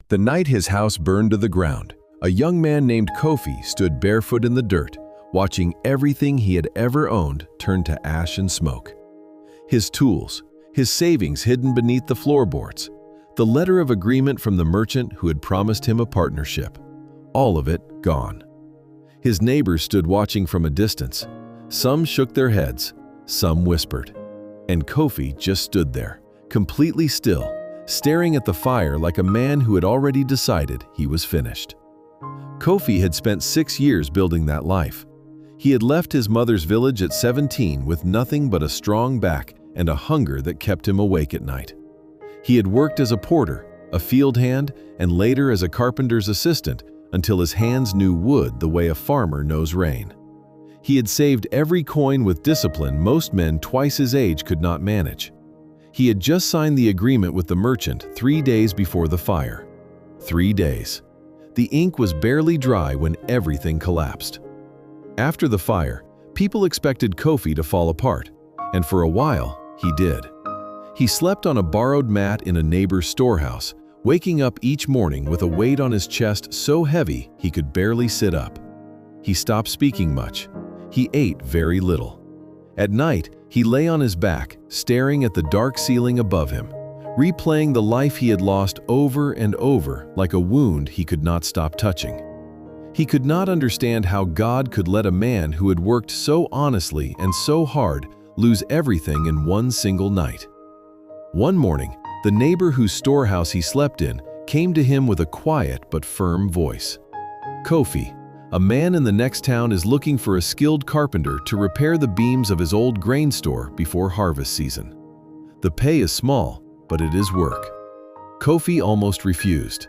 The night his house burned to the ground, a young man named Kofi stood barefoot in the dirt, watching everything he had ever owned turn to ash and smoke. His tools, his savings hidden beneath the floorboards, the letter of agreement from the merchant who had promised him a partnership, all of it gone. His neighbors stood watching from a distance. Some shook their heads, some whispered. And Kofi just stood there, completely still, staring at the fire like a man who had already decided he was finished. Kofi had spent 6 years building that life. He had left his mother's village at 17 with nothing but a strong back and a hunger that kept him awake at night. He had worked as a porter, a field hand, and later as a carpenter's assistant until his hands knew wood the way a farmer knows rain. He had saved every coin with discipline most men twice his age could not manage. He had just signed the agreement with the merchant 3 days before the fire. 3 days. The ink was barely dry when everything collapsed. After the fire, people expected Kofi to fall apart, and for a while, he did. He slept on a borrowed mat in a neighbor's storehouse, waking up each morning with a weight on his chest so heavy he could barely sit up. He stopped speaking much. He ate very little. At night, he lay on his back, staring at the dark ceiling above him, replaying the life he had lost over and over like a wound he could not stop touching. He could not understand how God could let a man who had worked so honestly and so hard lose everything in one single night. One morning, the neighbor whose storehouse he slept in came to him with a quiet but firm voice. "Kofi, a man in the next town is looking for a skilled carpenter to repair the beams of his old grain store before harvest season. The pay is small, but it is work." Kofi almost refused.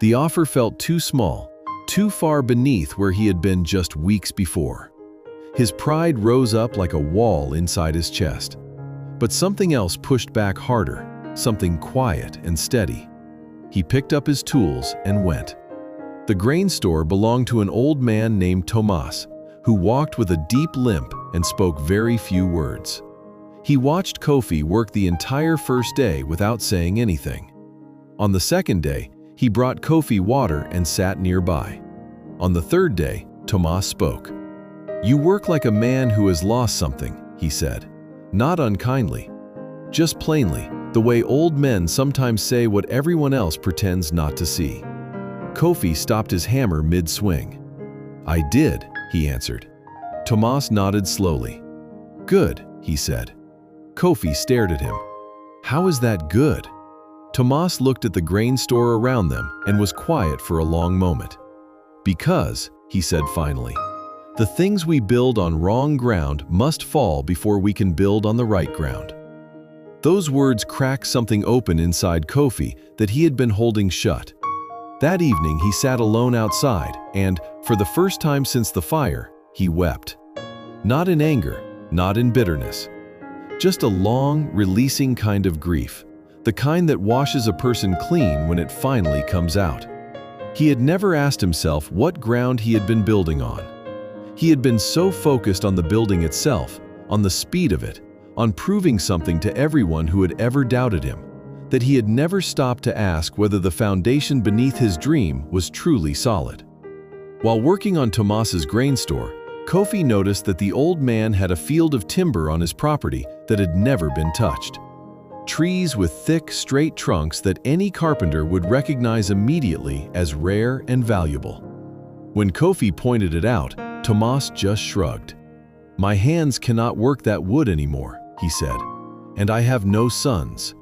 The offer felt too small, too far beneath where he had been just weeks before. His pride rose up like a wall inside his chest. But something else pushed back harder, something quiet and steady. He picked up his tools and went. The grain store belonged to an old man named Tomas, who walked with a deep limp and spoke very few words. He watched Kofi work the entire first day without saying anything. On the second day, he brought Kofi water and sat nearby. On the third day, Tomas spoke. "You work like a man who has lost something," he said. Not unkindly, just plainly, the way old men sometimes say what everyone else pretends not to see. Kofi stopped his hammer mid-swing. "I did," he answered. Tomas nodded slowly. "Good," he said. Kofi stared at him. "How is that good?" Tomas looked at the grain store around them and was quiet for a long moment. "Because," he said finally, "the things we build on wrong ground must fall before we can build on the right ground." Those words cracked something open inside Kofi that he had been holding shut. That evening he sat alone outside and, for the first time since the fire, he wept. Not in anger, not in bitterness. Just a long, releasing kind of grief, the kind that washes a person clean when it finally comes out. He had never asked himself what ground he had been building on. He had been so focused on the building itself, on the speed of it, on proving something to everyone who had ever doubted him, that he had never stopped to ask whether the foundation beneath his dream was truly solid. While working on Tomas's grain store, Kofi noticed that the old man had a field of timber on his property that had never been touched. Trees with thick, straight trunks that any carpenter would recognize immediately as rare and valuable. When Kofi pointed it out, Tomas just shrugged. "My hands cannot work that wood anymore," he said, "and I have no sons."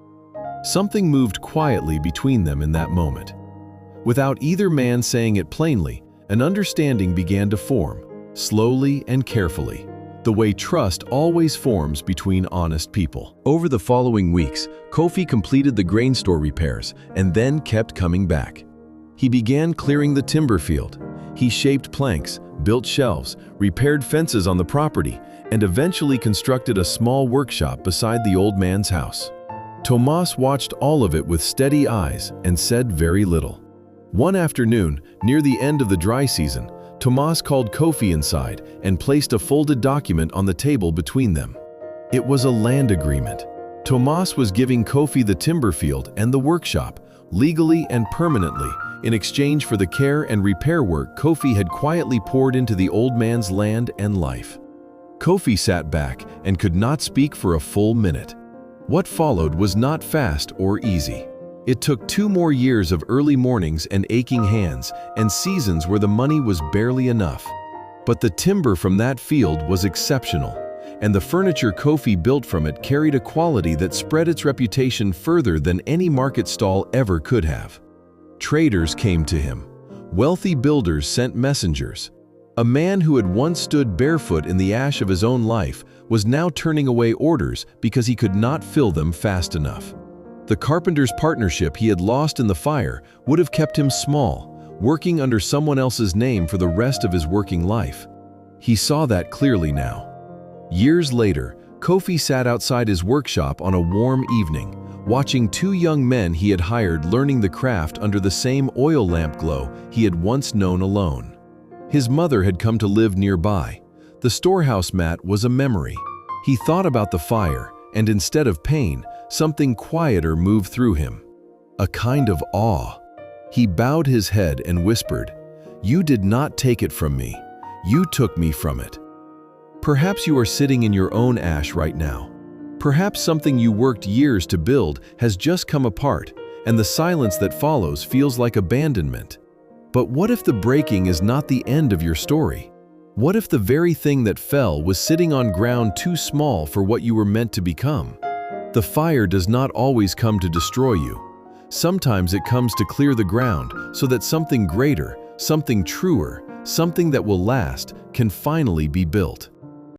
Something moved quietly between them in that moment. Without either man saying it plainly, an understanding began to form, slowly and carefully, the way trust always forms between honest people. Over the following weeks, Kofi completed the grain store repairs and then kept coming back. He began clearing the timber field. He shaped planks, built shelves, repaired fences on the property, and eventually constructed a small workshop beside the old man's house. Tomas watched all of it with steady eyes and said very little. One afternoon, near the end of the dry season, Tomas called Kofi inside and placed a folded document on the table between them. It was a land agreement. Tomas was giving Kofi the timber field and the workshop, legally and permanently, in exchange for the care and repair work Kofi had quietly poured into the old man's land and life. Kofi sat back and could not speak for a full minute. What followed was not fast or easy. It took 2 more years of early mornings and aching hands, and seasons where the money was barely enough. But the timber from that field was exceptional, and the furniture Kofi built from it carried a quality that spread its reputation further than any market stall ever could have. Traders came to him. Wealthy builders sent messengers. A man who had once stood barefoot in the ash of his own life was now turning away orders because he could not fill them fast enough. The carpenter's partnership he had lost in the fire would have kept him small, working under someone else's name for the rest of his working life. He saw that clearly now. Years later, Kofi sat outside his workshop on a warm evening, watching 2 young men he had hired learning the craft under the same oil lamp glow he had once known alone. His mother had come to live nearby. The storehouse mat was a memory. He thought about the fire, and instead of pain, something quieter moved through him. A kind of awe. He bowed his head and whispered, "You did not take it from me. You took me from it." Perhaps you are sitting in your own ash right now. Perhaps something you worked years to build has just come apart, and the silence that follows feels like abandonment. But what if the breaking is not the end of your story? What if the very thing that fell was sitting on ground too small for what you were meant to become? The fire does not always come to destroy you. Sometimes it comes to clear the ground so that something greater, something truer, something that will last, can finally be built.